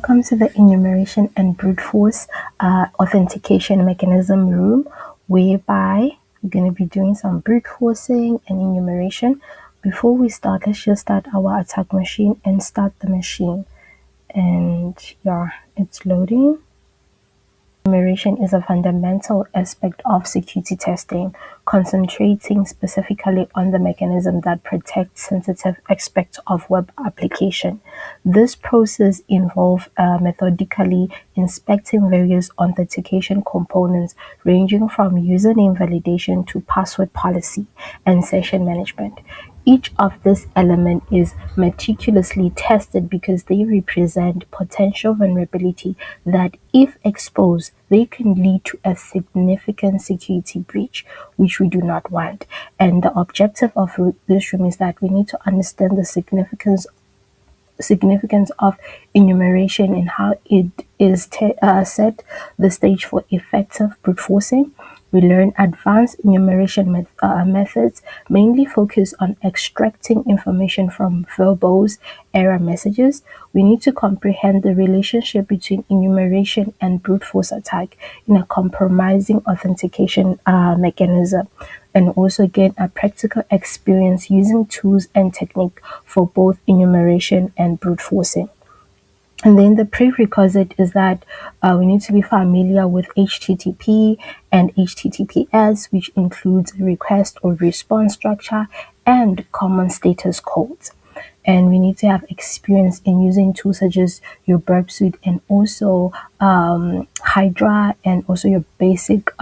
Welcome to the enumeration and brute force authentication mechanism room, whereby we're going to be doing some brute forcing and enumeration. Before we start, let's just start our attack machine and start the machine. And yeah, it's loading. Enumeration is a fundamental aspect of security testing, concentrating specifically on the mechanism that protects sensitive aspects of web application. This process involves methodically inspecting various authentication components ranging from username validation to password policy and session management. Each of these elements is meticulously tested because they represent potential vulnerability that, if exposed, they can lead to a significant security breach, which we do not want. And the objective of this room is that we need to understand the significance of enumeration and how it is set the stage for effective brute forcing. We learn advanced enumeration methods mainly focus on extracting information from verbose error messages. We need to comprehend the relationship between enumeration and brute force attack in a compromising authentication mechanism, and also gain a practical experience using tools and technique for both enumeration and brute forcing. And then the prerequisite is that we need to be familiar with HTTP and HTTPS, which includes request or response structure and common status codes. And we need to have experience in using tools such as your Burp suite and also Hydra, and also your basic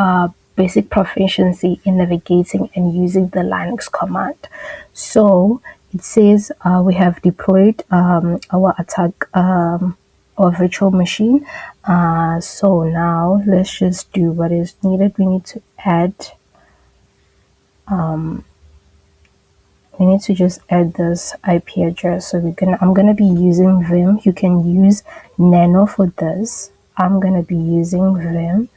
proficiency in navigating and using the Linux command. So it says we have deployed our attack or virtual machine. So now let's just do what is needed. We need to add we need to just add this IP address. So I'm gonna be using Vim. You can use Nano for this. I'm gonna be using Vim,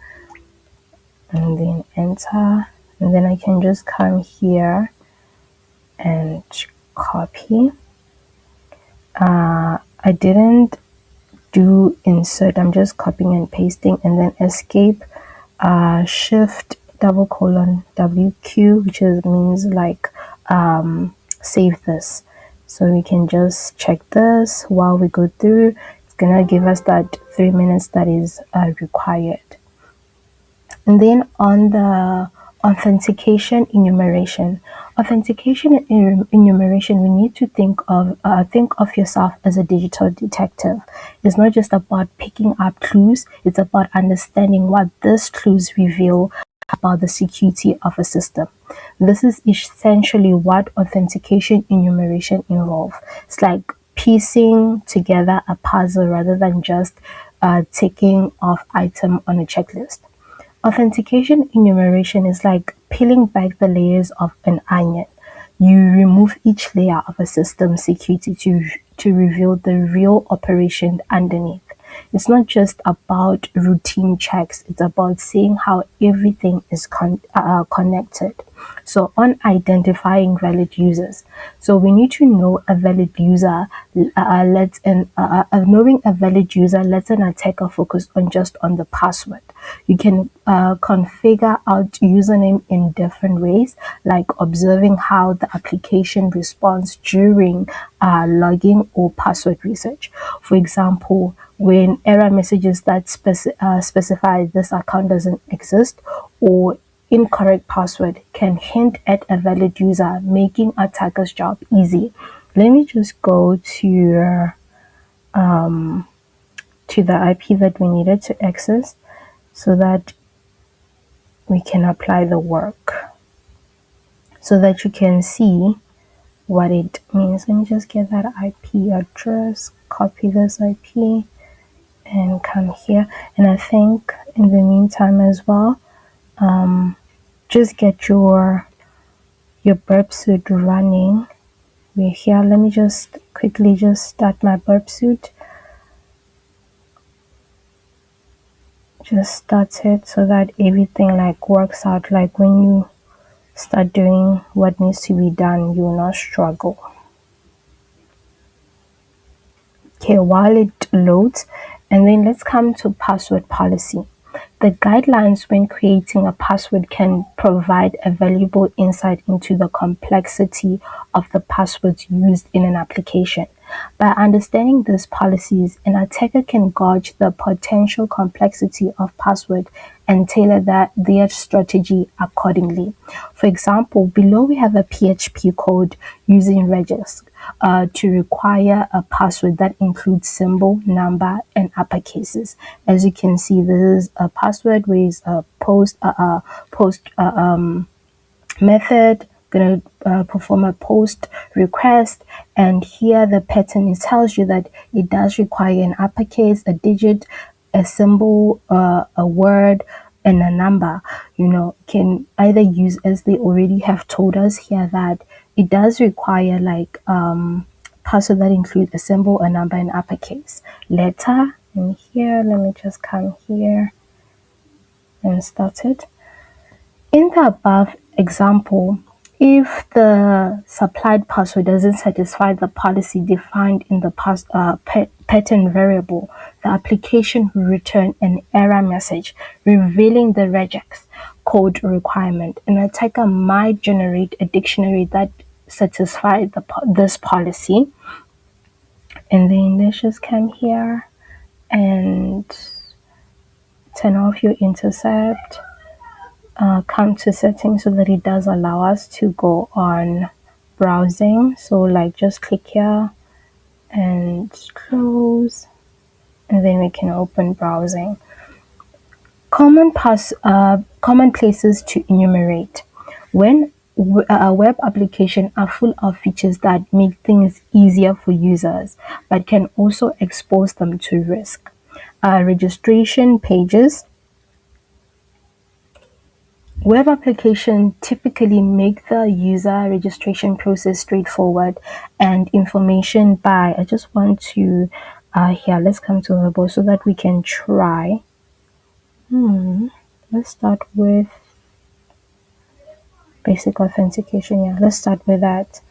and then enter, and then I can just come here and copy. I didn't do insert, I'm just copying and pasting, and then escape, shift double colon WQ, which means like save this. So we can just check this while we go through. It's gonna give us that 3 minutes that is required. And then on the authentication enumeration. Authentication and enumeration, we need to think of yourself as a digital detective. It's not just about picking up clues, it's about understanding what these clues reveal about the security of a system. This is essentially what authentication enumeration involves. It's like piecing together a puzzle rather than just ticking off item on a checklist. Authentication enumeration is like peeling back the layers of an onion. You remove each layer of a system security to reveal the real operation underneath. It's not just about routine checks, it's about seeing how everything is connected. So on identifying valid users. So we need to know a valid user, knowing a valid user lets an attacker focus on the password. You can configure out username in different ways, like observing how the application responds during logging or password research. For example, when error messages that specify this account doesn't exist or incorrect password can hint at a valid user, making attacker's job easy. Let me just go to the IP that we needed to access so that we can apply the work, so that you can see what it means. Let me just get that IP address, copy this IP, and come here. And I think in the meantime as well, just get your Burp suite running. We're here. Let me just quickly just start my Burp suite. Just start it so that everything like works out. Like when you start doing what needs to be done, you will not struggle. Okay, while it loads. And then let's come to password policy. The guidelines when creating a password can provide a valuable insight into the complexity of the passwords used in an application. By understanding these policies, an attacker can gauge the potential complexity of password and tailor their strategy accordingly. For example, below we have a PHP code using regis to require a password that includes symbol, number, and uppercases. As you can see, this is a password with a post method, gonna perform a post request, and here the pattern it tells you that it does require an uppercase, a digit, a symbol, a word, and a number. Can either use, as they already have told us here, that it does require like password that include a symbol, a number, and uppercase letter. And here, let me just come here and start it. In the above example, if the supplied password doesn't satisfy the policy defined in the pattern variable, the application will return an error message revealing the regex code requirement. An attacker might generate a dictionary that satisfies this policy. And then let's just come here and turn off your intercept. Come to settings so that it does allow us to go on browsing. So like just click here and close, and then we can open browsing. Common places to enumerate. When a web application are full of features that make things easier for users, but can also expose them to risk. Registration pages. Web applications typically make the user registration process straightforward and information by, I just want to, here, let's come to Verbose so that we can try. Let's start with basic authentication. Yeah, let's start with that.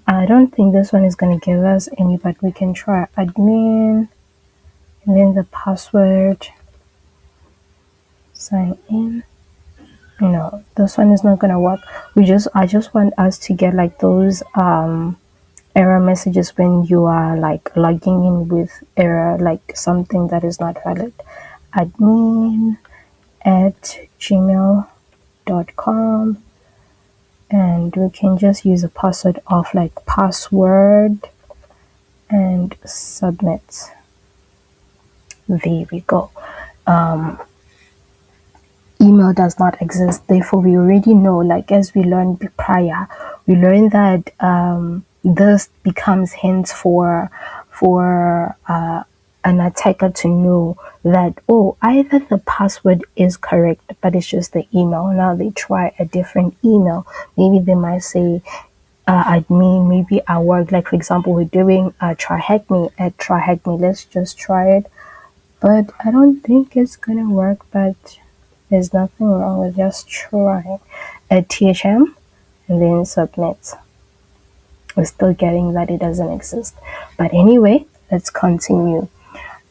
I don't think this one is going to give us any, but we can try admin, and then the password, sign in. No, this one is not gonna work. I just want us to get like those error messages when you are like logging in with error, like something that is not valid. Admin at gmail.com, and we can just use a password of like password and submit. There we go. Email does not exist, therefore we already know, like as we learned prior, we learned that this becomes hints for an attacker to know that, oh, either the password is correct but it's just the email. Now they try a different email, maybe they might say admin, maybe at work, like for example we're doing TryHackMe at TryHackMe. Let's just try it, but I don't think it's gonna work, but there's nothing wrong with just trying. At THM and then submit. We're still getting that it doesn't exist. But anyway, let's continue.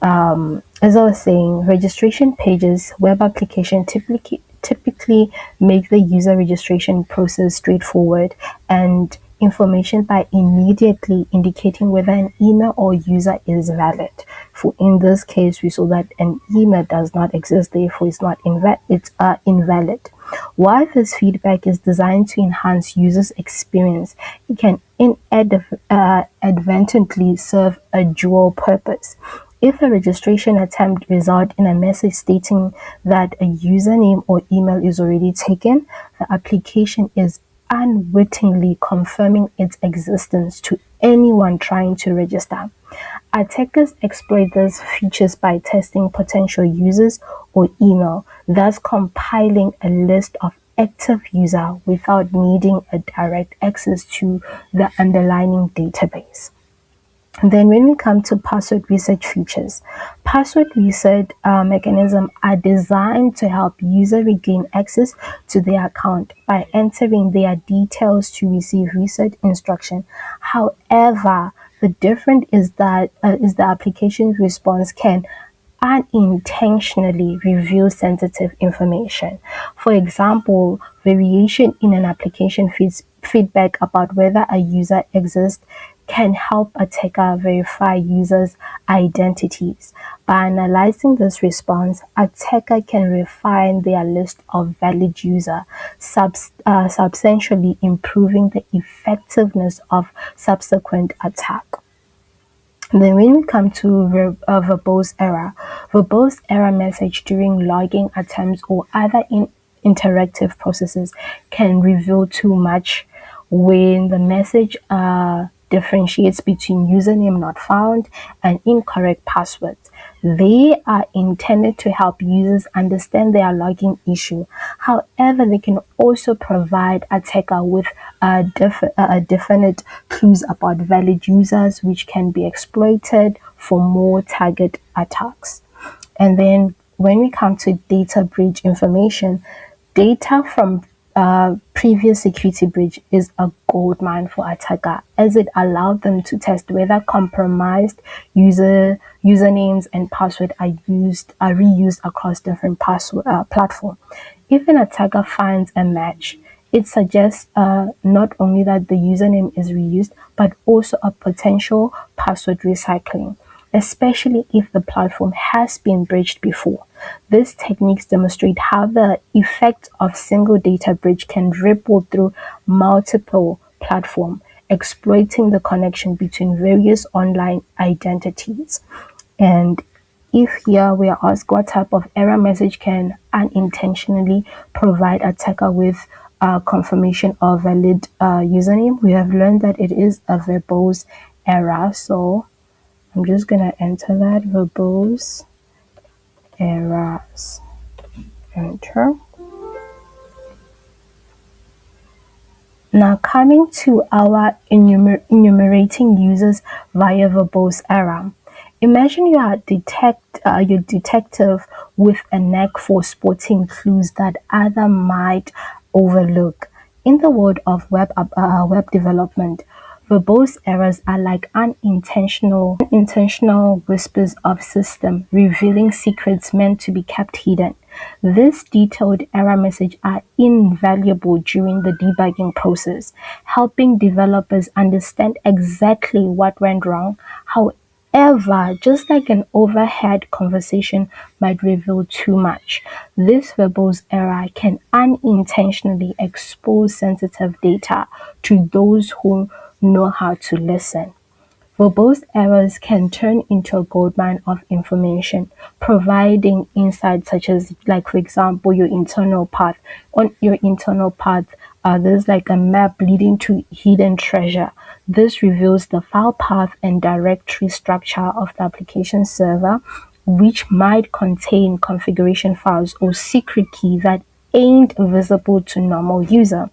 As I was saying, registration pages, web application typically make the user registration process straightforward and information by immediately indicating whether an email or user is valid. For in this case, we saw that an email does not exist, therefore it's not invalid. While this feedback is designed to enhance users' experience, it can inadvertently serve a dual purpose. If a registration attempt results in a message stating that a username or email is already taken, the application is unwittingly confirming its existence to anyone trying to register. Attackers exploit these features by testing potential users or email, thus compiling a list of active users without needing a direct access to the underlying database. And then when we come to password reset features, password reset mechanisms are designed to help users regain access to their account by entering their details to receive reset instruction. However, The difference is that is the application's response can unintentionally reveal sensitive information. For example, variation in an application feedback about whether a user exists can help attacker verify users' identities. By analyzing this response, attacker can refine their list of valid users, substantially improving the effectiveness of subsequent attack. Then when we come to verbose error message during logging attempts or other interactive processes can reveal too much when the message differentiates between username not found and incorrect passwords. They are intended to help users understand their logging issue. However, they can also provide attacker with definite clues about valid users, which can be exploited for more target attacks. And then when we come to data breach information, data from previous security breach is a goldmine for attacker as it allowed them to test whether compromised usernames and password are reused across different password platform. If an attacker finds a match, it suggests not only that the username is reused, but also a potential password recycling, especially if the platform has been breached before. These techniques demonstrate how the effect of single data breach can ripple through multiple platforms, exploiting the connection between various online identities. And if here we are asked what type of error message can unintentionally provide attacker with confirmation of valid username, we have learned that it is a verbose error. So I'm just gonna enter that verbose errors. Enter. Now coming to our enumerating users via verbose error. Imagine you are your detective with a knack for spotting clues that other might overlook. In the world of web development, verbose errors are like unintentional whispers of system revealing secrets meant to be kept hidden. These detailed error messages are invaluable during the debugging process, helping developers understand exactly what went wrong. However, just like an overheard conversation might reveal too much, this verbose error can unintentionally expose sensitive data to those who know how to listen. Verbose errors can turn into a goldmine of information, providing insights such as, like for example, your internal path. On your internal path, there's like a map leading to hidden treasure. This reveals the file path and directory structure of the application server, which might contain configuration files or secret key that ain't visible to normal user.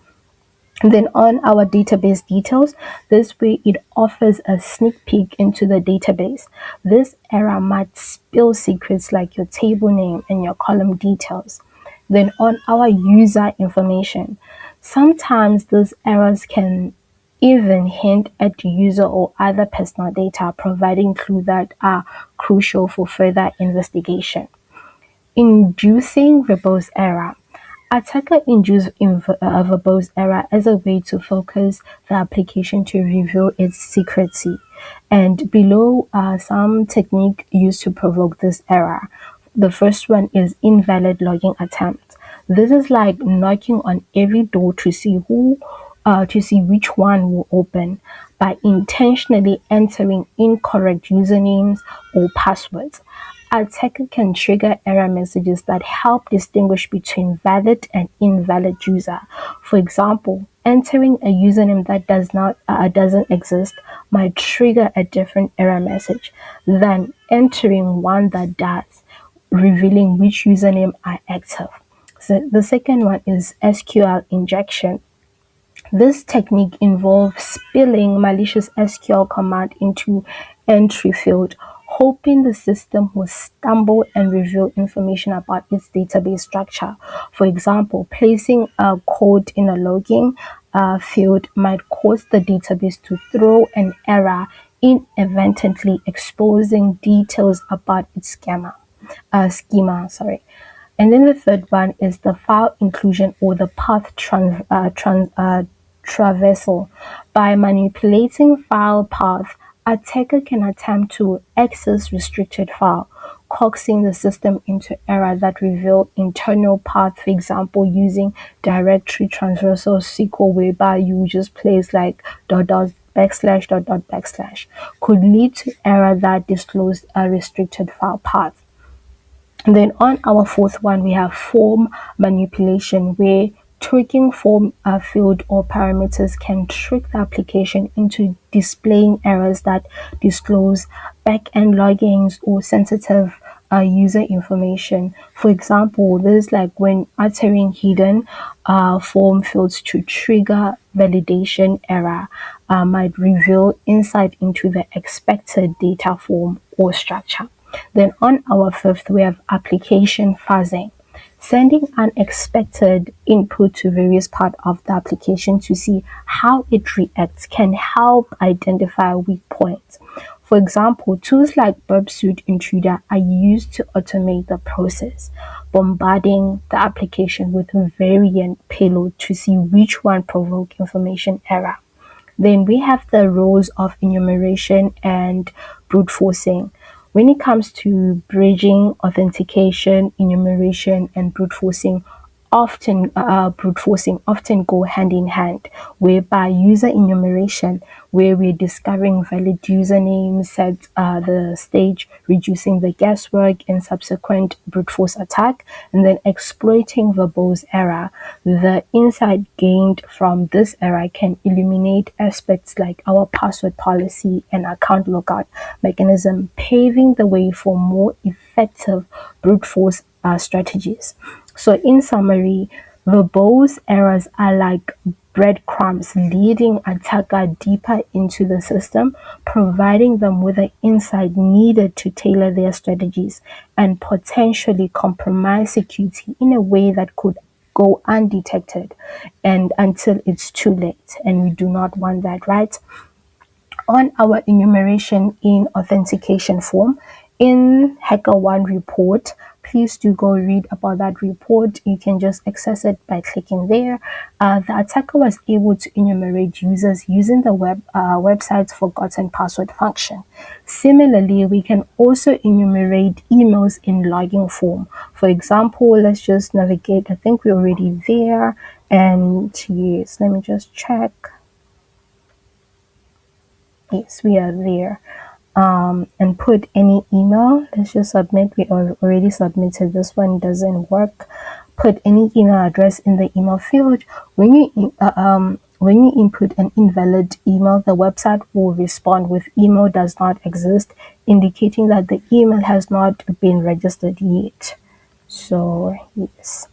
And then on our database details, this way it offers a sneak peek into the database. This error might spill secrets like your table name and your column details. Then on our user information, sometimes these errors can even hint at user or other personal data, providing clues that are crucial for further investigation. Inducing verbose error. Attacker induce a verbose error as a way to focus the application to reveal its secrecy. And below are some technique used to provoke this error. The first one is invalid login attempt. This is like knocking on every door to see which one will open by intentionally entering incorrect usernames or passwords. Attacker can trigger error messages that help distinguish between valid and invalid user. For example, entering a username that doesn't exist might trigger a different error message than entering one that does, revealing which username are active. So the second one is SQL injection. This technique involves spilling malicious SQL command into entry field, hoping the system will stumble and reveal information about its database structure. For example, placing a code in a login field might cause the database to throw an error inadvertently exposing details about its schema. And then the third one is the file inclusion or the path traversal. By manipulating file path, attacker can attempt to access restricted file, coaxing the system into error that reveal internal path. For example, using directory traversal SQL, whereby you just place like dot dot backslash dot dot backslash, could lead to error that disclosed a restricted file path. And then on our fourth one, we have form manipulation, where tweaking form field or parameters can trick the application into displaying errors that disclose back-end logins or sensitive user information. For example, this is like when altering hidden form fields to trigger validation error might reveal insight into the expected data form or structure. Then on our fifth, we have application fuzzing. Sending unexpected input to various parts of the application to see how it reacts can help identify weak points. For example, tools like Burp Intruder are used to automate the process, bombarding the application with variant payload to see which one provoke information error. Then we have the roles of enumeration and brute forcing. When it comes to bridging, authentication, enumeration, and brute forcing often go hand in hand, whereby user enumeration, where we're discovering valid usernames, set the stage, reducing the guesswork in subsequent brute force attack, and then exploiting verbose error. The insight gained from this error can illuminate aspects like our password policy and account logout mechanism, paving the way for more effective brute force strategies. So in summary, verbose errors are like breadcrumbs leading attacker deeper into the system, providing them with the insight needed to tailor their strategies and potentially compromise security in a way that could go undetected and until it's too late. And we do not want that, right? On our enumeration in authentication form, in HackerOne report, please do go read about that report. You can just access it by clicking there. The attacker was able to enumerate users using the website's forgotten password function. Similarly, we can also enumerate emails in login form. For example, let's just navigate. I think we're already there. And yes, let me just check. Yes, we are there. And put any email. Let's just submit. We already submitted. This one doesn't work. Put any email address in the email field. When you input an invalid email, the website will respond with email does not exist, indicating that the email has not been registered yet. So yes.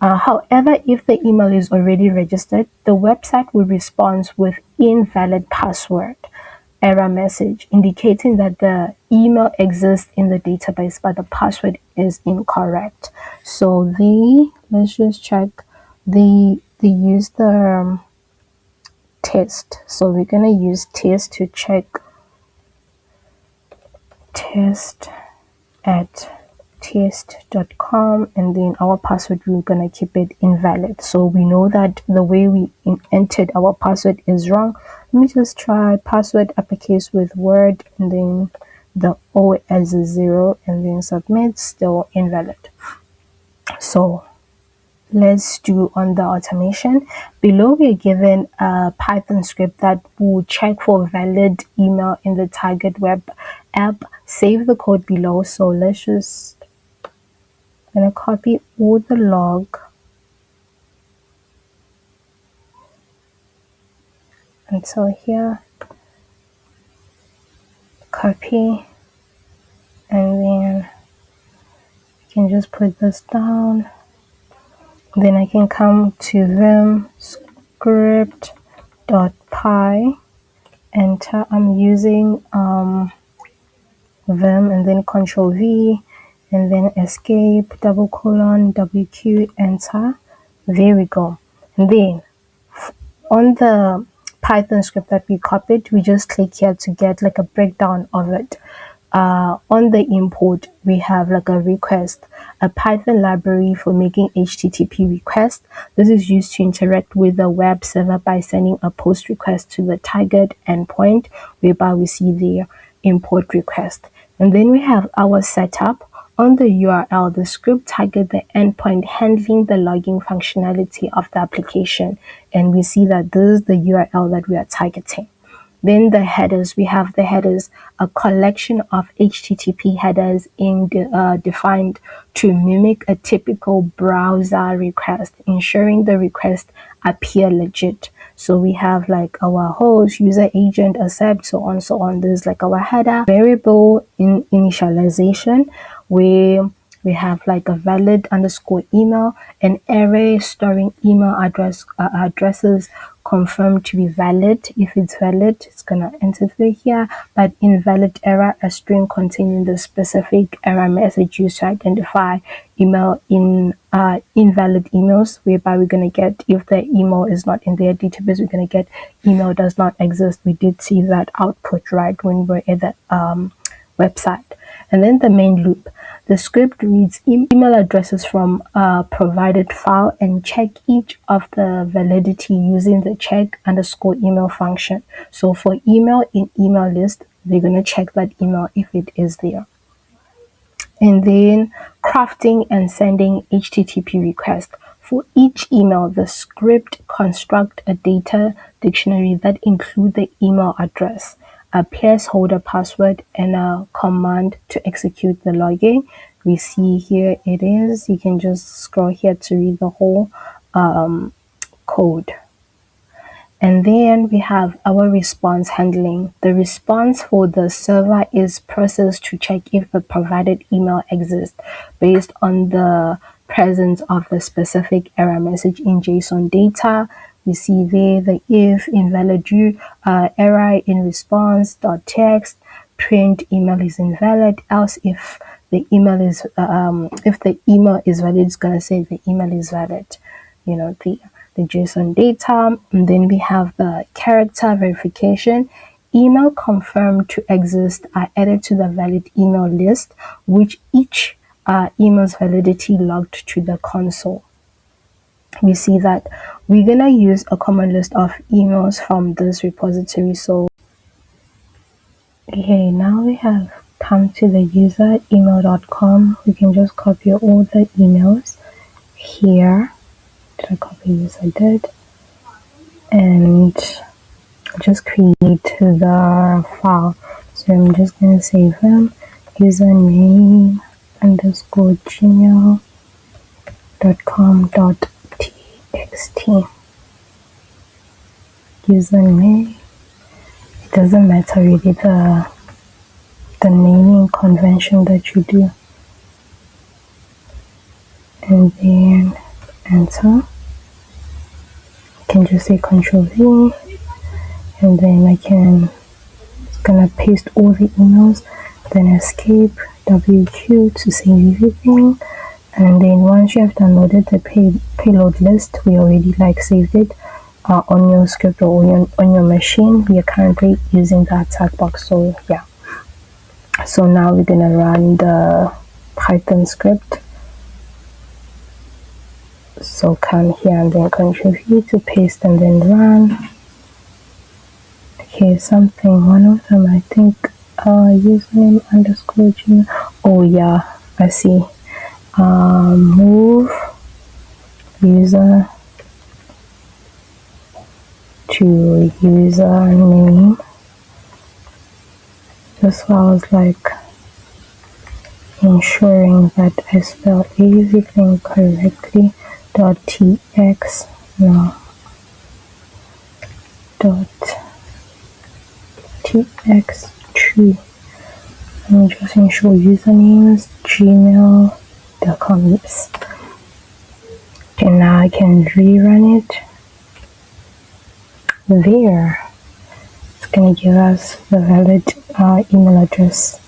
However, if the email is already registered, the website will respond with invalid password error message, indicating that the email exists in the database, but the password is incorrect. So let's just check, they use the test. So we're going to use test to check test at test.com, and then our password, we're gonna keep it invalid. So we know that the way we entered our password is wrong. Let me just try password uppercase with word and then the O as a 0 and then submit, still invalid. So let's do on the automation. Below we're given a Python script that will check for valid email in the target web app. Save the code below. So let's just gonna copy all the log until here, copy, and then I can just put this down. Then I can come to vim script.py, enter. I'm using vim and then control V and then escape, WQ, enter. There we go. And then on the Python script that we copied, we just click here to get like a breakdown of it. On the import, we have like a request, a Python library for making HTTP requests. This is used to interact with the web server by sending a post request to the target endpoint, whereby we see the import request. And then we have our setup. On the URL, the script targets the endpoint handling the logging functionality of the application. And we see that this is the URL that we are targeting. Then the headers, we have the headers, a collection of HTTP headers defined to mimic a typical browser request, ensuring the requests appear legit. So we have like our host, user agent, accept, so on, so on. There's like our header, variable in initialization, where we have like a valid underscore email, an array storing email addresses confirmed to be valid. If it's valid, it's gonna enter through here, but invalid error, a string containing the specific error message used to identify email in invalid emails, whereby we're gonna get, if the email is not in their database, we're gonna get email does not exist. We did see that output right when we're at the website. And then the main loop. The script reads email addresses from a provided file and check each of the validity using the check underscore email function. So for email in email list, they're going to check that email if it is there. And then crafting and sending HTTP request. For each email, the script constructs a data dictionary that includes the email address, a placeholder password, and a command to execute the login. We see here it is. You can just scroll here to read the whole code. And then we have our response handling. The response for the server is processed to check if the provided email exists based on the presence of the specific error message in JSON data. We see there the if invalid error in response.txt, print email is invalid, else if the email is valid, it's gonna say the email is valid. You know, the JSON data. And then we have the character verification. Email confirmed to exist are added to the valid email list, which each email's validity logged to the console. We see that we're gonna use a common list of emails from this repository. So okay, now we have come to the user email.com. We can just copy all the emails here. Did I copy? Yes, I did. And just create the file. So I'm just gonna save them. Username underscore gmail.com.txt. Username. It doesn't matter really the naming convention that you do. And then enter. I can just say Control V, and then it's gonna paste all the emails, then escape WQ to save everything. And then once you have downloaded the payload list, we already saved it on your script or on your machine. We are currently using the attack box. So yeah, so now we're gonna run the Python script. So come here and then Control V to paste and then run. Okay, one of them, I think username underscore gmail. Oh yeah, I see. Move user to username. This was ensuring that I spell everything correctly. .tx no .txt. Let me just ensure usernames gmail.com. Yes. Okay, now I can rerun it. There, it's gonna give us the valid email address.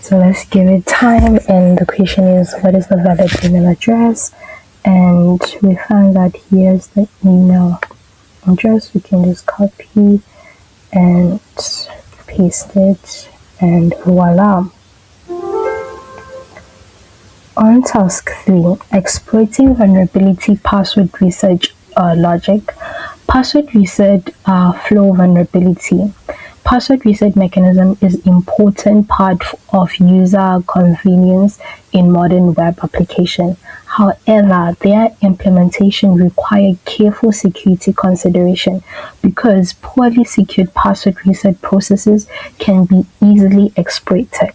So let's give it time, and the question is, what is the valid email address? And we found that here's the email address, we can just copy and paste it, and voila. On task 3, exploiting vulnerability password research logic. Password reset flow vulnerability. Password reset mechanism is important part of user convenience in modern web application. However, their implementation require careful security consideration because poorly secured password reset processes can be easily exploited.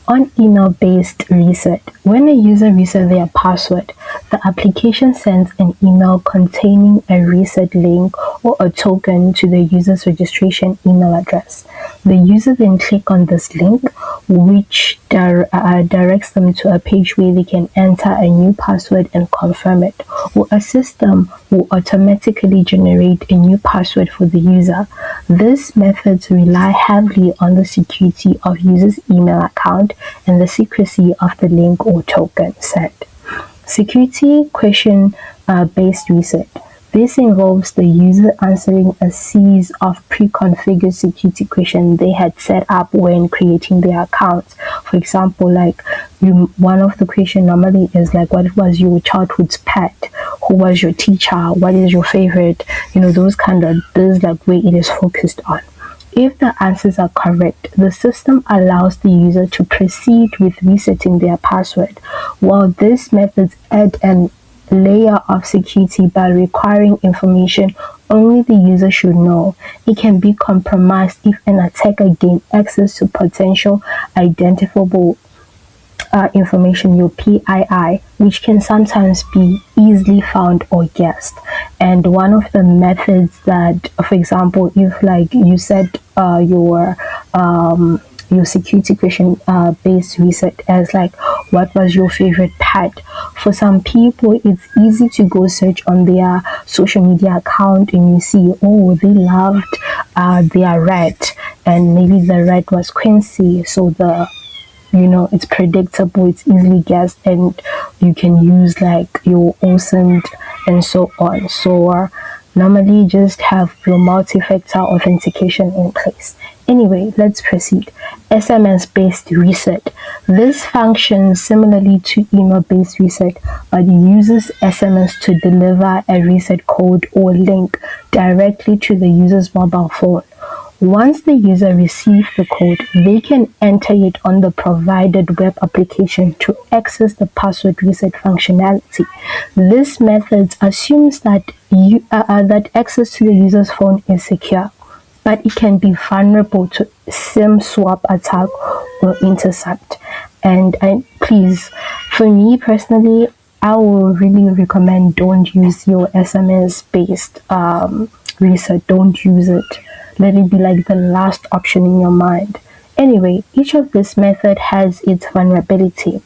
On email-based reset, when a user resets their password, the application sends an email containing a reset link or a token to the user's registration email address. The user then clicks on this link, which directs them to a page where they can enter a new password and confirm it, or a system will automatically generate a new password for the user. These methods rely heavily on the security of user's email account and the secrecy of the link or token set. Security question based reset. This involves the user answering a series of pre-configured security questions they had set up when creating their accounts. For example, one of the questions normally is like, what was your childhood's pet? Who was your teacher? What is your favorite? Those kind of things like where it is focused on. If the answers are correct, the system allows the user to proceed with resetting their password. While these methods add an layer of security by requiring information only the user should know, it can be compromised if an attacker gains access to potential identifiable information, your PII, which can sometimes be easily found or guessed. And one of the methods that, for example, if you set your security question based reset as what was your favorite pet? For some people, it's easy to go search on their social media account and you see, oh, they loved their rat, and maybe the rat was Quincy, so it's predictable, it's easily guessed, and you can use your OSINT and so on. So normally just have your multi-factor authentication in place. Anyway, let's proceed. SMS-based reset. This functions similarly to email-based reset, but uses SMS to deliver a reset code or link directly to the user's mobile phone. Once the user receives the code, they can enter it on the provided web application to access the password reset functionality. This method assumes that that access to the user's phone is secure, but it can be vulnerable to SIM swap attack or intercept. And please, for me personally, I will really recommend don't use your SMS-based reset. Don't use it. Let it be the last option in your mind. Anyway, each of this method has its vulnerability.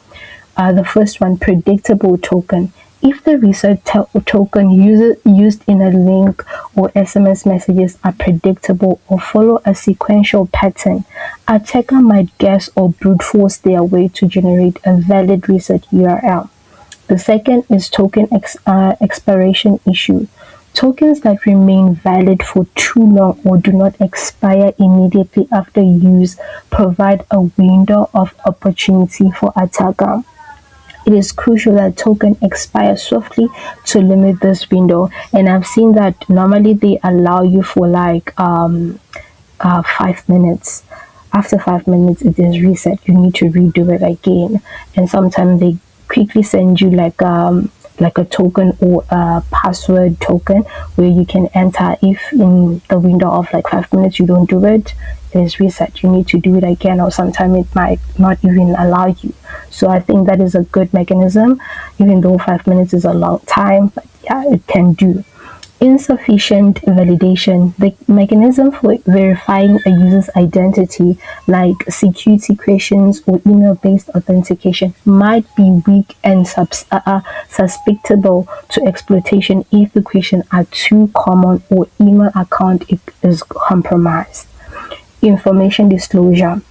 The first one, predictable token. If the reset token used in a link or SMS messages are predictable or follow a sequential pattern, attacker might guess or brute force their way to generate a valid reset URL. The second is token expiration issue. Tokens that remain valid for too long or do not expire immediately after use provide a window of opportunity for attacker. It is crucial that token expire swiftly to limit this window, and I've seen that normally they allow you for 5 minutes. After 5 minutes, it is reset. You need to redo it again, and sometimes they quickly send you like a token or a password token where you can enter. If in the window of 5 minutes you don't do it, it is reset. You need to do it again, or sometimes it might not even allow you. So I think that is a good mechanism, even though 5 minutes is a long time, but yeah, it can do. Insufficient validation. The mechanism for verifying a user's identity, like security questions or email-based authentication, might be weak and susceptible to exploitation if the questions are too common or email account is compromised. Information disclosure.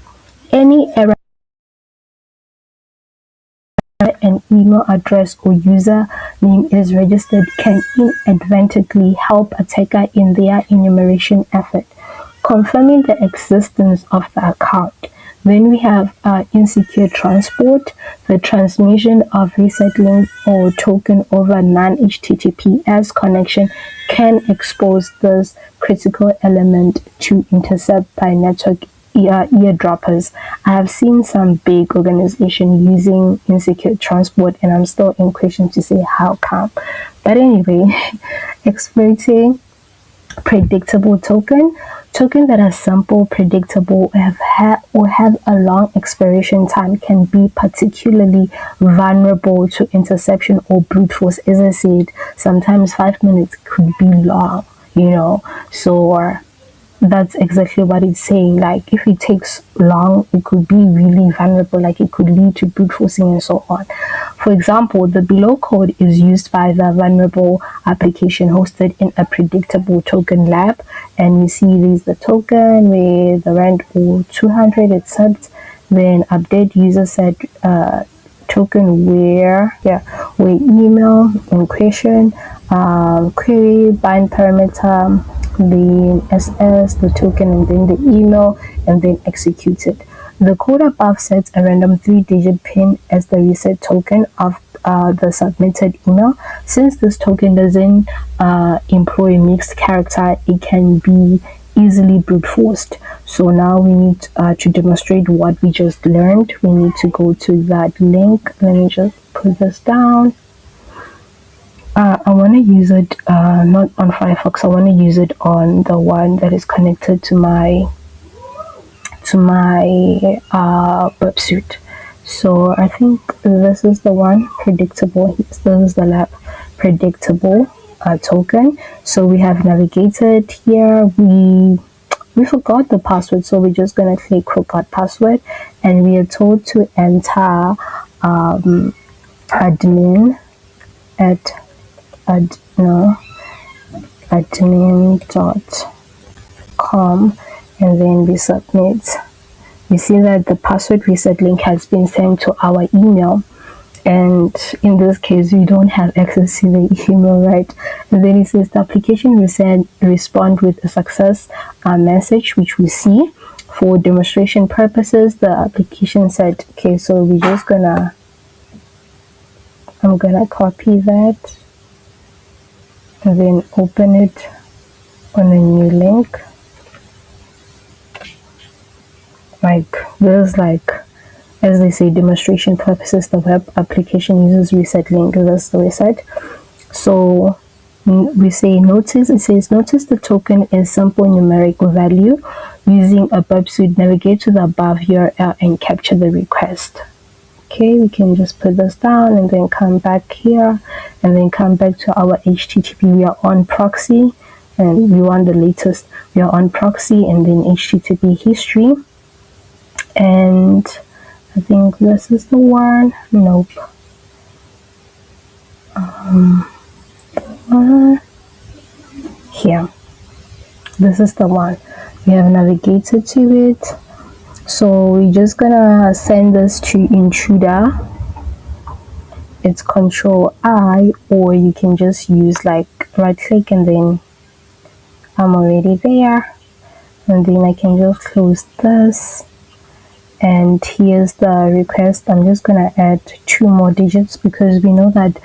Any error an email address or user name is registered can inadvertently help attacker in their enumeration effort, confirming the existence of the account. Then we have insecure transport, the transmission of reset link or token over non-HTTPS connection can expose this critical element to intercept by network eardroppers. I have seen some big organizations using insecure transport, and I'm still in question to say how come. But anyway, exploiting predictable token that are simple, predictable, or have a long expiration time can be particularly vulnerable to interception or brute force. As I said, sometimes 5 minutes could be long, so that's exactly what it's saying. Like, if it takes long, it could be really vulnerable, like it could lead to brute forcing and so on. For example, the below code is used by the vulnerable application hosted in a predictable token lab, and you see there's the token with the rand or 200 accept, then update user set token where email in question, query bind parameter, the SS, the token, and then the email, and then execute it. The code above sets a random 3-digit PIN as the reset token of the submitted email. Since this token doesn't employ mixed character, it can be easily brute forced. So now we need to demonstrate what we just learned. We need to go to that link. Let me just put this down. I want to use it not on Firefox. I want to use it on the one that is connected to my Burp suite. So I think this is the one, predictable. This is the lab predictable token. So we have navigated here. We forgot the password, so we're just gonna click forgot password, and we are told to enter admin at admin.com, and then we submit. You see that the password reset link has been sent to our email, and in this case we don't have access to the email, right? And then it says the application respond with a success message, which we see. For demonstration purposes, the application said, okay, so we're just I'm gonna copy that and then open it on a new link. Like this, like as they say, demonstration purposes, the web application uses reset link. That's the reset. So we say notice. It says notice the token is simple numeric value. Using a Burp suite, navigate to the above URL and capture the request. Okay, we can just put this down and then come back here and then come back to our HTTP. We are on proxy and we want the latest. We are on proxy and then HTTP history. And I think this is the one. Nope. Here. This is the one. We have navigated to it. So we're just gonna send this to Intruder. It's Control I, or you can just use like right click and then I'm already there. And then I can just close this. And here's the request. I'm just gonna add 2 more digits because we know that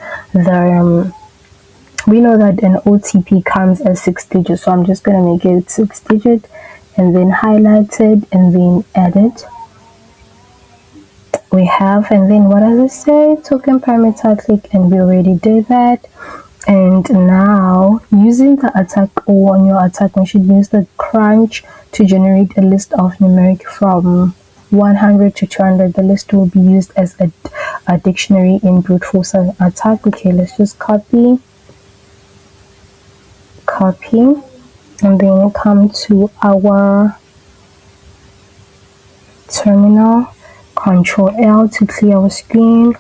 an OTP comes as 6 digits. So I'm just gonna make it 6 digit and then highlight it and then edit. We have, and then what does it say? Token parameter, click, and we already did that. And now using the attack, or on your attack, we should use the crunch to generate a list of numeric from 100 to 200. The list will be used as a dictionary in brute force attack. Okay, let's just copy, and then come to our terminal. Control L to clear our screen,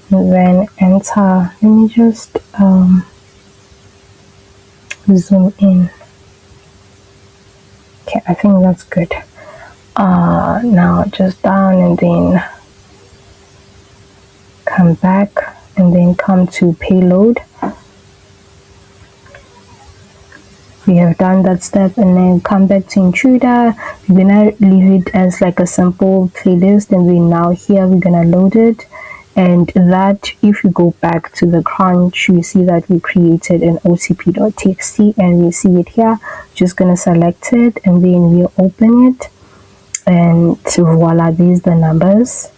and then enter. Let me just zoom in. Okay, I think that's good. Now just down and then come back and then come to payload. We have done that step, and then come back to Intruder. We're gonna leave it as like a simple playlist, and we now here we're gonna load it. And that, if you go back to the crunch, you see that we created an otp.txt, and we see it here. Just gonna select it, and then we'll open it, and voila, these the numbers.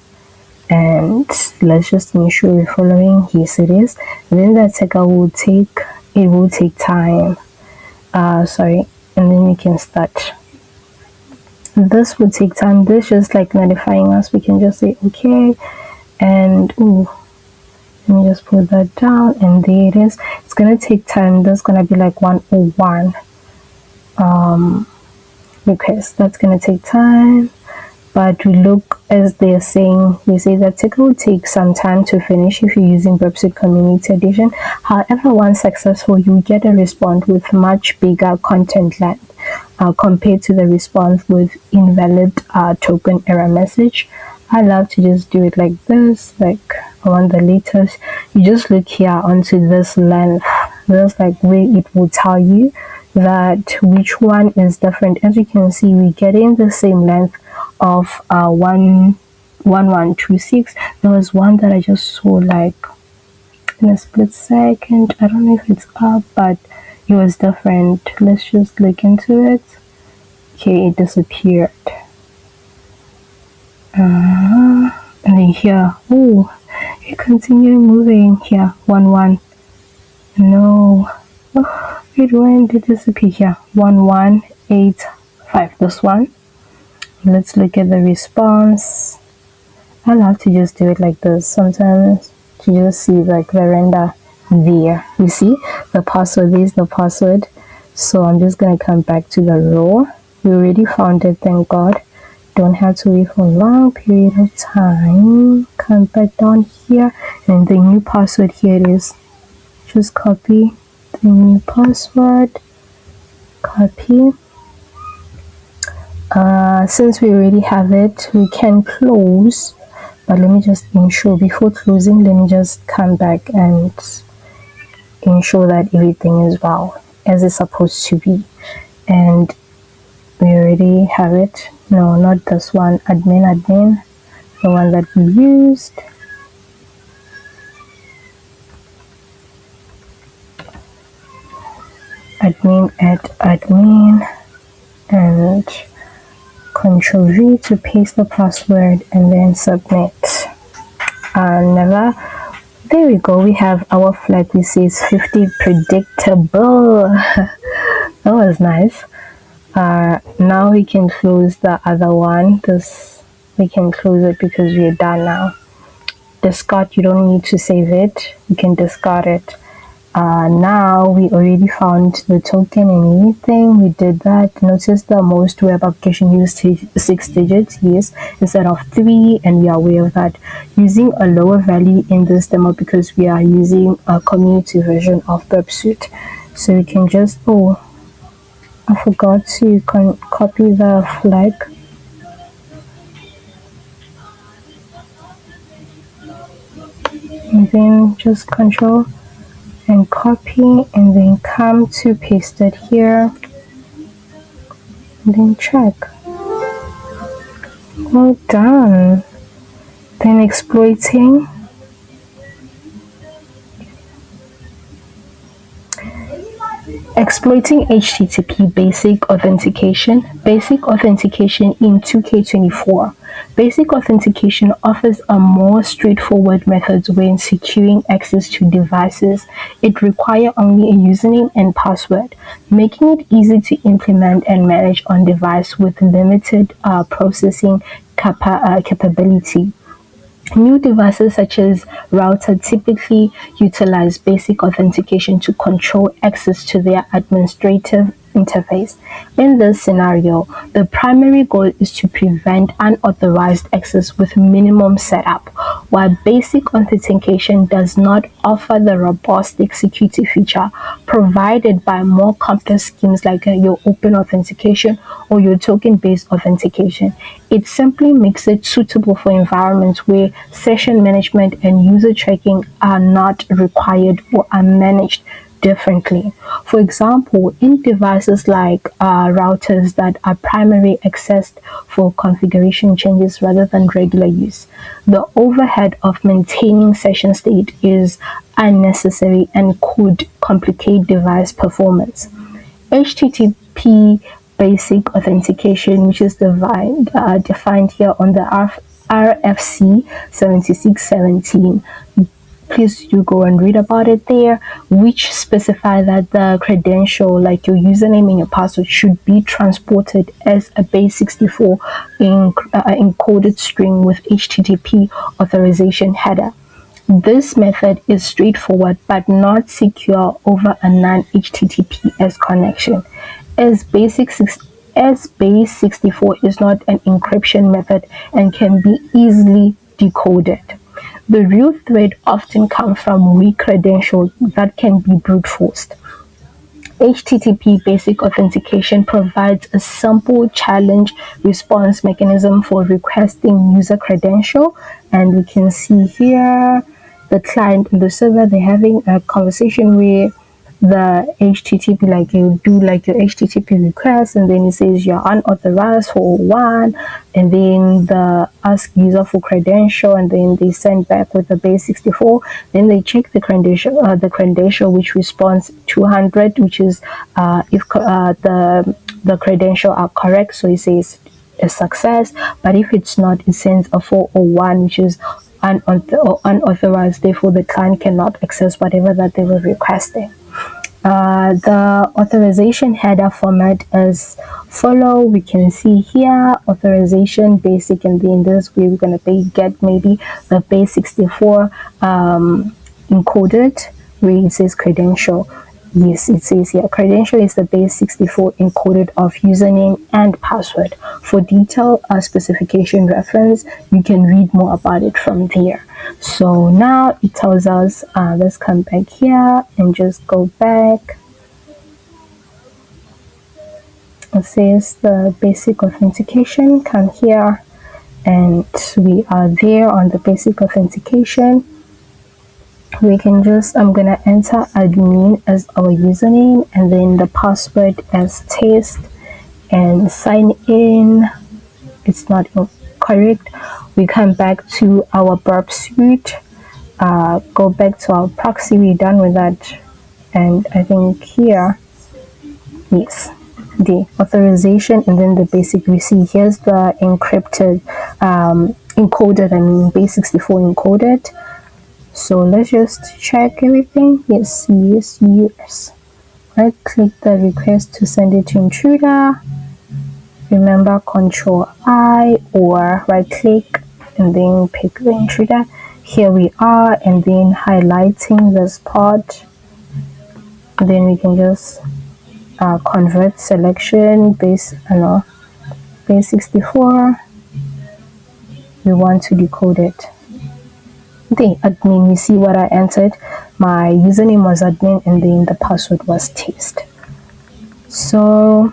And let's just make sure we're following. Yes, it is. And then the checker will take time. Sorry, and then we can start. This would take time. This just like notifying us. We can just say okay, and let me just put that down, and there it is. It's gonna take time. That's gonna be like 101 request. That's gonna take time. But we look, as they're saying, they say that it will take some time to finish if you're using Burp Community Edition. However, once successful, you get a response with much bigger content length compared to the response with invalid token error message. I love to just do it like this, like I want the latest. You just look here onto this length. That's like where it will tell you that which one is different. As you can see, we're getting the same length of 1126. There was one that I just saw like in a split second. I don't know if it's up, but it was different. Let's just look into it. Okay, it disappeared. And then here, oh, it continued moving here. 1 no, oh, it went, it disappeared here. 1185, this one. Let's look at the response. I love to just do it like this sometimes, to just see like the render there. You see the password, there's the password. So I'm just gonna come back to the row. We already found it, thank God. Don't have to wait for a long period of time. Come back down here, and the new password, here it is. Just copy the new password, copy. Since we already have it, we can close, but let me just ensure before closing. Let me just come back and ensure that everything is well as it's supposed to be. And we already have it. No, not this one. Admin, the one that we used. Admin, and Control V to paste the password, and then submit. There we go. We have our flag which says 50 predictable. That was nice. Now we can close the other one. We can close it because we are done now. Discard, you don't need to save it. You can discard it. Now we already found the token and everything. We did that. Notice the most web application used 6 digits, yes, instead of 3, and we are aware of that. Using a lower value in this demo because we are using a community version of Burp. So we can just, oh, I forgot to copy the flag. And then just control and copy, and then come to paste it here, and then check. Well done. Then exploiting. Exploiting HTTP basic authentication. Basic authentication in 2K24. Basic authentication offers a more straightforward method when securing access to devices. It requires only a username and password, making it easy to implement and manage on device with limited processing capability. New devices such as router typically utilize basic authentication to control access to their administrative interface. In this scenario, the primary goal is to prevent unauthorized access with minimum setup, while basic authentication does not offer the robust security feature provided by more complex schemes like your open authentication or your token-based authentication. It simply makes it suitable for environments where session management and user tracking are not required or are managed differently. For example, in devices like routers that are primarily accessed for configuration changes rather than regular use, the overhead of maintaining session state is unnecessary and could complicate device performance. HTTP basic authentication, which is defined here on the RFC 7617. Please do go and read about it there, which specify that the credential, like your username and your password, should be transported as a base64 encoded string with HTTP authorization header. This method is straightforward but not secure over a non-HTTPS connection, as base64 is not an encryption method and can be easily decoded. The real threat often comes from weak credentials that can be brute forced. HTTP basic authentication provides a simple challenge response mechanism for requesting user credential, and we can see here the client and the server, they're having a conversation where the HTTP, like you do like your HTTP request, and then it says you're unauthorized for one, and then the ask user for credential, and then they send back with the base64. Then they check the credential which responds 200, which is if the credential are correct, so it says a success. But if it's not, it sends a 401, which is unauthorized. Therefore, the client cannot access whatever that they were requesting. The authorization header format is follow. We can see here authorization basic, and then this way we're going to get maybe the base64 encoded where it says credential. Yes, it says here credential is the base64 encoded of username and password. For detailed specification reference, you can read more about it from there. So now it tells us, let's come back here and just go back. It says the basic authentication, come here, and we are there on the basic authentication. We can just, I'm gonna enter admin as our username and then the password as test and sign in. It's not correct. We come back to our Burp suite, go back to our proxy. We're done with that, and I think here, yes, the authorization and then the basic. We see here's the encrypted encoded, I mean base64 encoded. So let's just check everything. Yes, yes, yes. Right click the request to send it to Intruder. Remember Control I, or right click and then pick the Intruder. Here we are, and then highlighting this part. And then we can just convert selection base64. We want to decode it. The admin, you see what I entered. My username was admin and then the password was test. So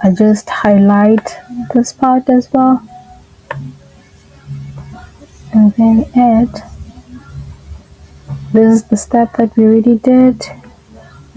I just highlight this part as well and then add. This is the step that we already did.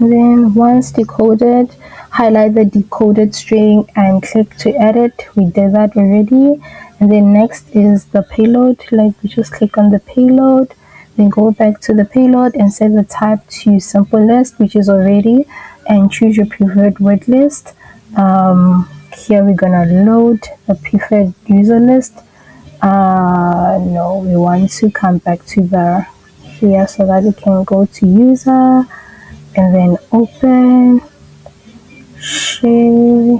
And then once decoded, highlight the decoded string and click to edit. We did that already. And then next is the payload. Like we just click on the payload, then go back to the payload and set the type to simple list, which is already, and choose your preferred word list. Here we're gonna load the preferred user list. No, we want to come back to the here so that we can go to user and then open, share,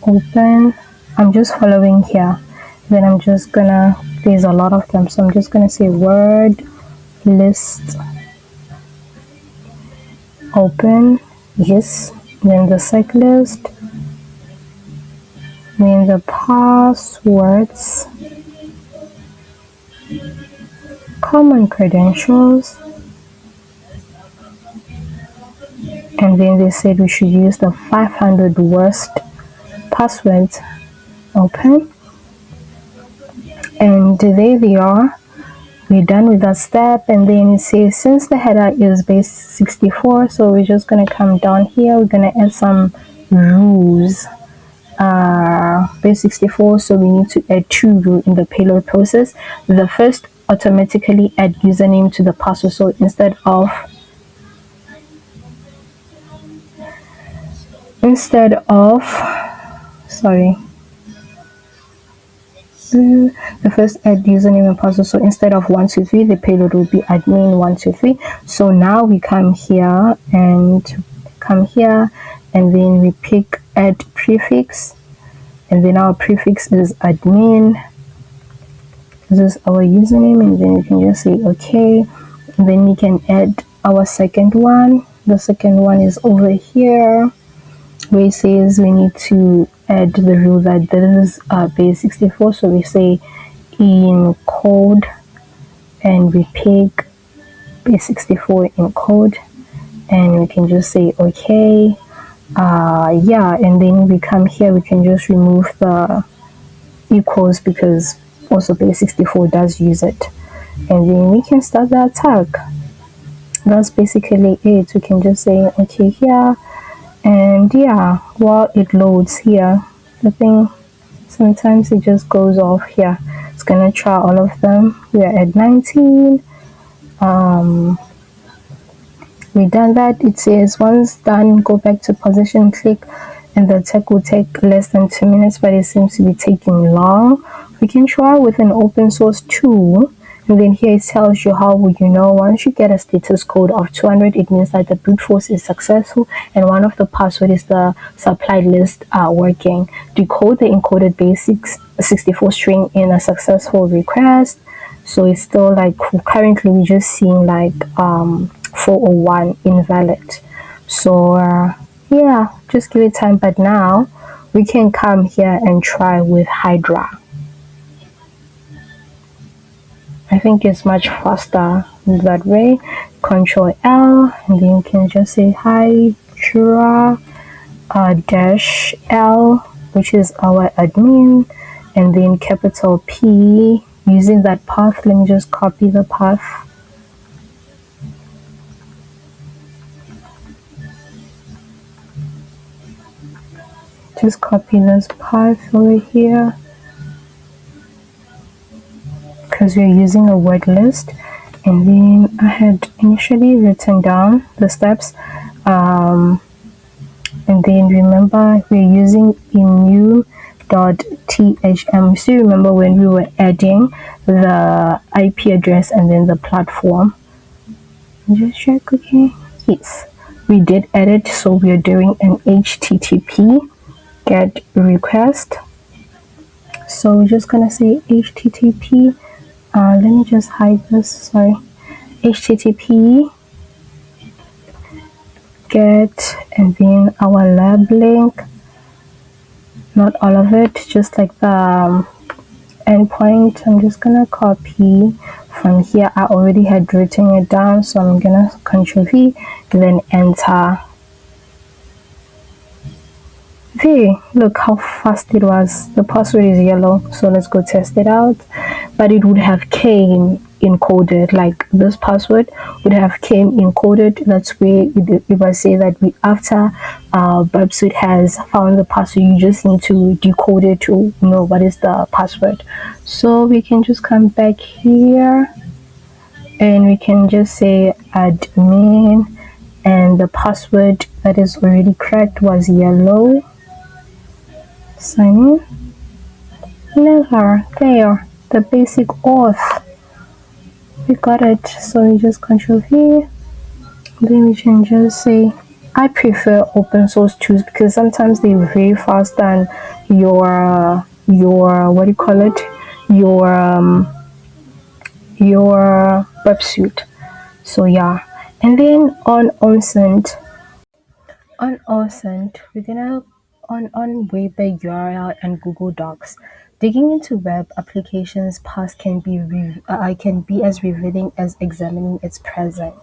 open. I'm just following here. Then I'm just gonna, there's a lot of them, so I'm just gonna say word list, open, Yes. Then the SecList, then the passwords, common credentials, and then they said we should use the 500 worst passwords. Open, and there they are. We're done with that step, and then it says since the header is base 64, so we're just going to come down here. We're going to add some rules. Base 64, so we need to add 2 rules in the payload process. The first, automatically add username to the password. So instead of sorry, the first add username and password. So instead of 123, the payload will be admin 123. So now we come here and then we pick add prefix, and then our prefix is admin. This is our username, and then we can just say okay, and then we can add our second one. The second one is over here where it says we need to add the rule that this is base 64, so we say encode and we pick base 64 encode, and we can just say okay. Yeah, and then we come here, we can just remove the equals because also base 64 does use it, and then we can start the attack. That's basically it. We can just say okay here, and yeah, while it loads here, the thing sometimes it just goes off here. It's gonna try all of them. We are at 19. We done that. It says once done, go back to position, click, and the attack will take less than 2 minutes, but it seems to be taking long. We can try with an open source tool, and then here it tells you how would you know. Once you get a status code of 200, it means that the brute force is successful, and one of the password is the supplied list working. Decode the encoded base 64 string in a successful request. So it's still like currently we're just seeing like 401 invalid. So yeah, just give it time. But now we can come here and try with Hydra. I think it's much faster that way. Control L, and then you can just say Hydra dash L, which is our admin, and then capital P using that path. Let me just copy the path. Just copy this path over here because we're using a word list, and then I had initially written down the steps, and then remember we're using emu.thm. Still remember when we were adding the IP address and then the platform. Just check, okay, yes, we did edit. So we're doing an HTTP get request. So we're just gonna say HTTP. Let me just hide this. Sorry, HTTP get, and then our lab link. Not all of it, just like the endpoint. I'm just gonna copy from here. I already had written it down, so I'm gonna Control V, then enter. Hey, look how fast it was. The password is yellow, so let's go test it out. But it would have came encoded, like this password would have came encoded. That's where if I say that we after Burp has found the password, you just need to decode it to know what is the password. So we can just come back here and we can just say admin, and the password that is already cracked was yellow. Sign in. Never. There. The basic auth. We got it. So we just Control V. Then we can just say, I prefer open source tools because sometimes they're very fast than your what do you call it? Your websuite. So yeah. And then on OnSend, On OSINT, we're gonna on Wayback URL and Google Docs. Digging into web applications past can be as revealing as examining its present.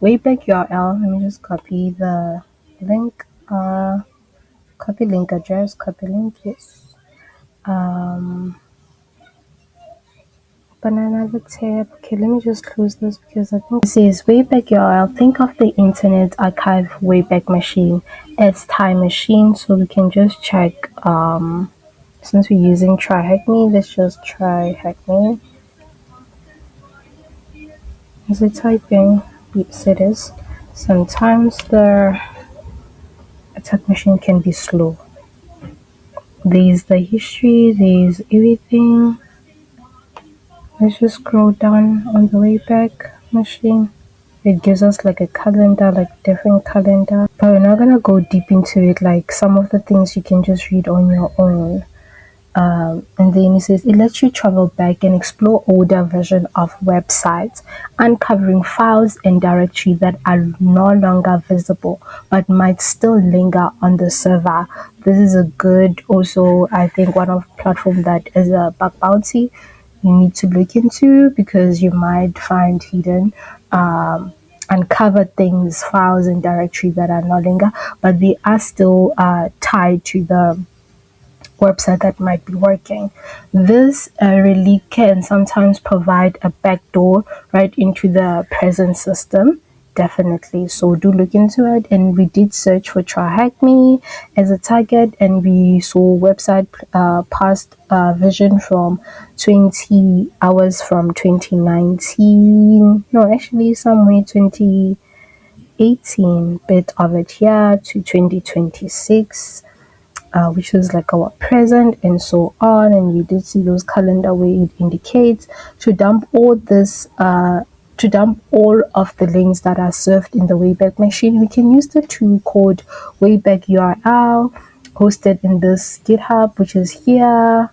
Wayback URL. Let me just copy the link. Copy link address. Copy link. Yes. Banana the tab. Okay, let me just close this because I think it says Wayback URL. Think of the Internet Archive Wayback Machine as time machine, so we can just check. Since we're using TryHackMe, let's just try HackMe. Is it typing? Yes, it is. Sometimes the attack machine can be slow. There's the history. There's everything. Let's just scroll down on the Wayback Machine. It gives us like a calendar, like different calendar, but we're not gonna go deep into it. Like some of the things you can just read on your own. And then it says it lets you travel back and explore older versions of websites, uncovering files and directory that are no longer visible but might still linger on the server. This is a good, also I think one of platform that is a bug bounty you need to look into, because you might find hidden uncovered things, files and directory that are no longer, but they are still tied to the website that might be working. This really can sometimes provide a backdoor right into the present system. Definitely. So do look into it. And we did search for TryHackMe as a target, and we saw website past version from 20 hours from 2019. No, actually somewhere 2018 bit of it here to 2026, which is like our present and so on. And you did see those calendar where it indicates to dump all this to dump all of the links that are served in the Wayback Machine. We can use the tool called Wayback URL, hosted in this GitHub, which is here.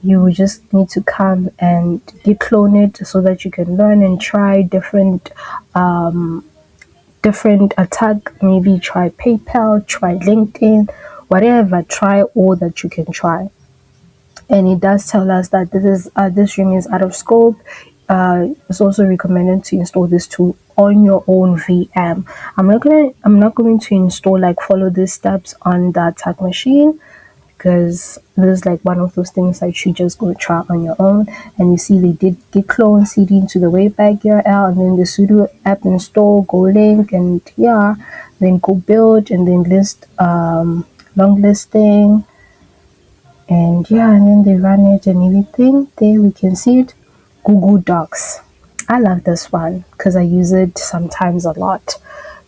You just need to come and declone it so that you can learn and try different attack. Maybe try PayPal, try LinkedIn, whatever. Try all that you can try. And it does tell us that this room is out of scope. It's also recommended to install this tool on your own VM. I'm not going to install, like, follow these steps on the attack machine, because this is like one of those things that you just go try on your own. And you see they did git clone cd into the Wayback URL, and then the sudo app install, go link, and yeah, then go build, and then list long listing, and yeah, and then they run it and everything. There we can see it. Google Docs. I love this one because I use it sometimes a lot.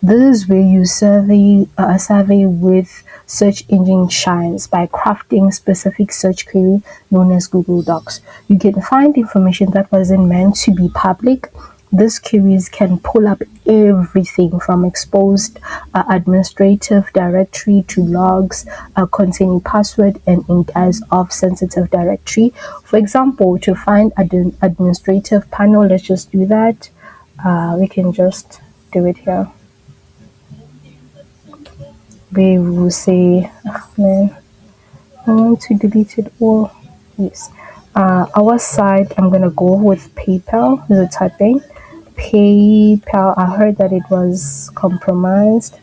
This is where you survey a survey with search engine shines by crafting specific search query known as Google Docs. You can find information that wasn't meant to be public. These queries can pull up everything from exposed administrative directory to logs containing password and indexes of sensitive directory. For example, to find administrative panel, let's just do that. We can just do it here. We will say, oh man, I want to delete it all. Yes. Our site, I'm gonna go with PayPal. Is it typing? PayPal. I heard that it was compromised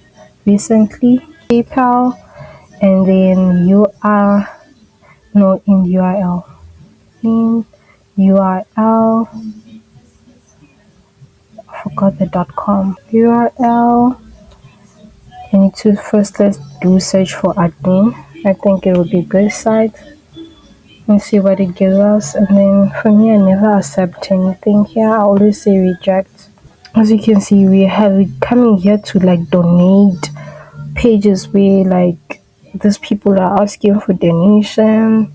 recently. PayPal, and then you are no in URL. In URL. I forgot the .com URL. I need to first, let's do search for admin. I think it will be a good site. Let's see what it gives us. And then for me, I never accept anything here. I always say reject. As you can see, we have coming here to like donate pages where like these people are asking for donation.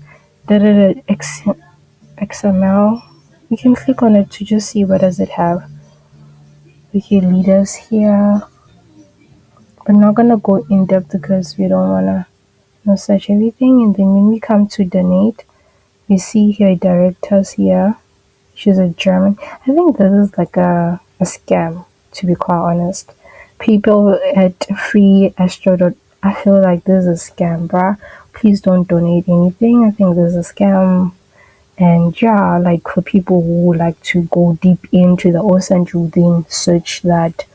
XML. We can click on it to just see what does it have. We can lead us here. We're not gonna go in depth because we don't wanna search everything. And then when we come to donate, we see here direct us here. She's a German. I think this is like a scam, to be quite honest. People at freeastro.io I feel like this is a scam, bruh. Please don't donate anything. I think this is a scam. And yeah, like for people who like to go deep into the Auth and you then search that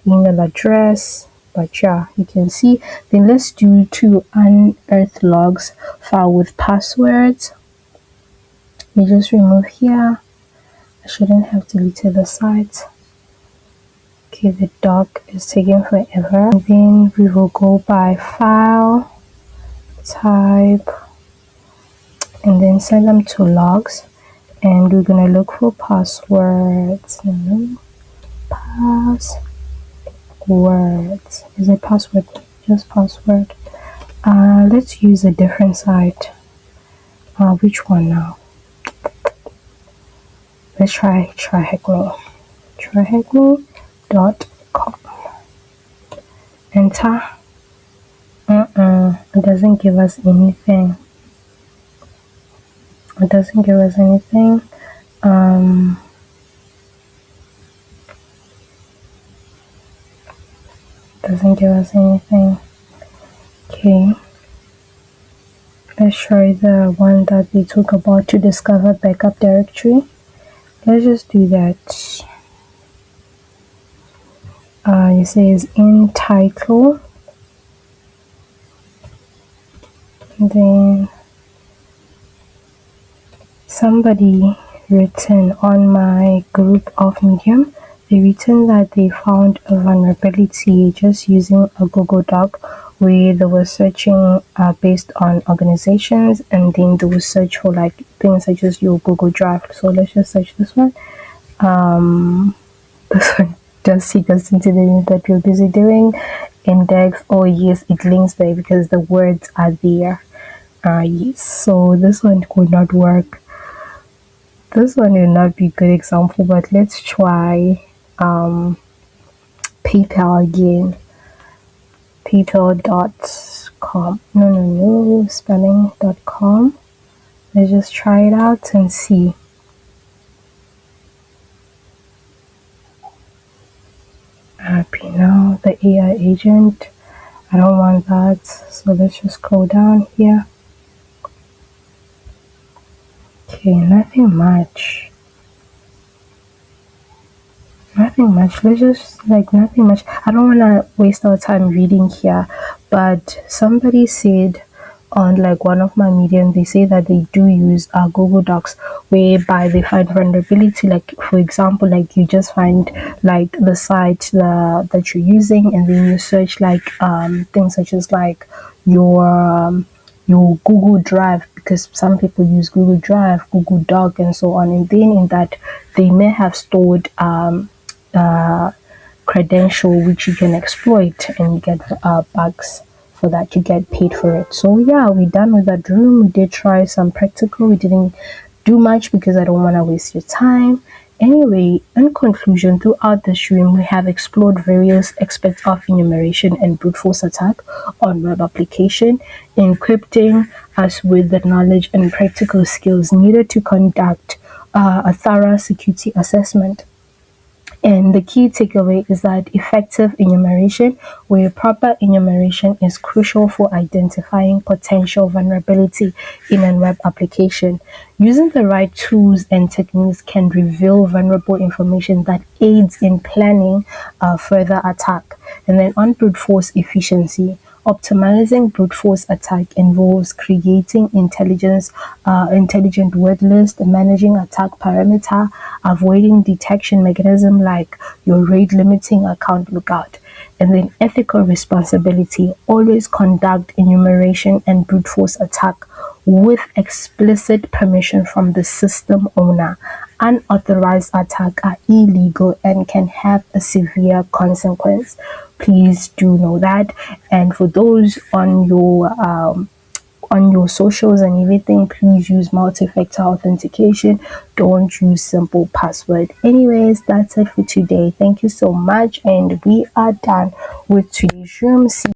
email address. But yeah, you can see. Then let's do to unearth logs file with passwords. We just remove here. I shouldn't have deleted the site. Okay, the doc is taking forever. And then we will go by file, type, and then send them to logs. And we're gonna look for passwords. Passwords. Is it password? Just password. Let's use a different site. Which one now? Let's try TryHackMe. TryHackMe.com. Enter. It doesn't give us anything. It doesn't give us anything. Doesn't give us anything. Okay. Let's try the one that we talk about to discover backup directory. Let's just do that. It says in title. And then somebody written on my group of Medium, they written that they found a vulnerability just using a Google Doc where they were searching based on organizations, and then they will search for like things such as your Google Drive. So let's just search this one. This one just take us into the things that we're busy doing. Index. Oh yes, it links there because the words are there. Yes. So this one could not work. This one will not be a good example, but let's try PayPal again. PayPal.com. No, spelling.com. Let's just try it out and see. Happy now, the AI agent. I don't want that, so let's just scroll down here. Okay, nothing much. Let's just like nothing much. I don't want to waste our time reading here, but somebody said on like one of my medium, they say that they do use Google Docs whereby they find vulnerability. Like for example, like you just find like the site that you're using, and then you search like things such as like your Google Drive, because some people use Google Drive, Google Doc, and so on. And then in that, they may have stored credential which you can exploit and get bugs for that. You get paid for it. So yeah, we're done with that room. We did try some practical. We didn't do much because I don't want to waste your time. Anyway, in conclusion, throughout this room, we have explored various aspects of enumeration and brute force attack on web application, equipping us with the knowledge and practical skills needed to conduct a thorough security assessment. And the key takeaway is that effective enumeration, where proper enumeration is crucial for identifying potential vulnerability in a web application. Using the right tools and techniques can reveal vulnerable information that aids in planning further attack. And then on brute force efficiency, optimizing brute force attack involves creating intelligent word list, managing attack parameter, avoiding detection mechanism like your rate limiting account lookout, and then ethical responsibility. Always conduct enumeration and brute force attack with explicit permission from the system owner. Unauthorized attacks are illegal and can have a severe consequence. Please do know that. And for those on your socials and everything, please use multi-factor authentication. Don't use simple password. Anyways, that's it for today. Thank you so much, and we are done with today's room. See